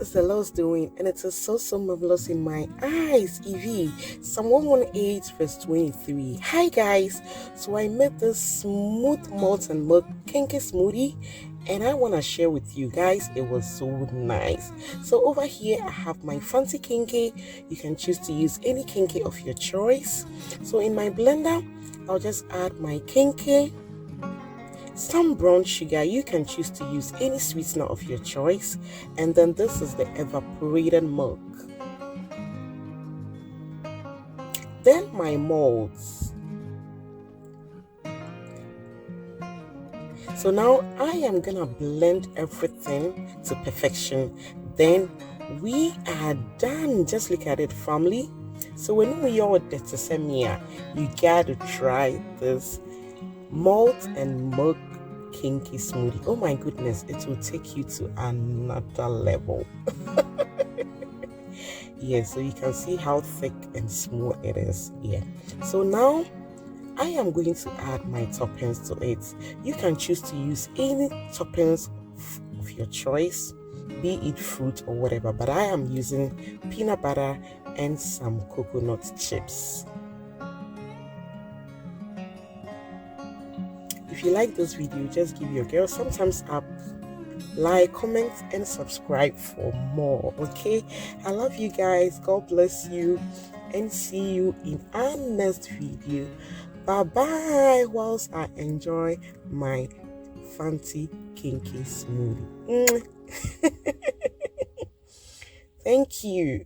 is the Lord's doing, and it is so marvelous in my eyes. Evee, Psalm 118 verse 23. Hi guys, so I made this smooth malt and milk Kenkey smoothie, and I want to share with you guys. It was so nice. So over here I have my Fante Kenkey. You can choose to use any Kenkey of your choice. So in my blender, I'll just add my Kenkey, some brown sugar. You can choose to use any sweetener of your choice, and then this is the evaporated milk, then my malts. So now I am gonna blend everything to perfection. Then we are done. Just look at it, family. So when we are at the you gotta try this malt and milk Kenkey smoothie. Oh my goodness, it will take you to another level. Yeah, so you can see how thick and smooth it is. Yeah, so now I am going to add my toppings to it. You can choose to use any toppings of your choice, be it fruit or whatever, but I am using peanut butter and some coconut chips. If you like this video, just give your girl some thumbs up, like, comment, and subscribe for more. Okay, I love you guys. God bless you, and see you in our next video. Bye bye, whilst I enjoy my Fante Kenkey smoothie. Thank you.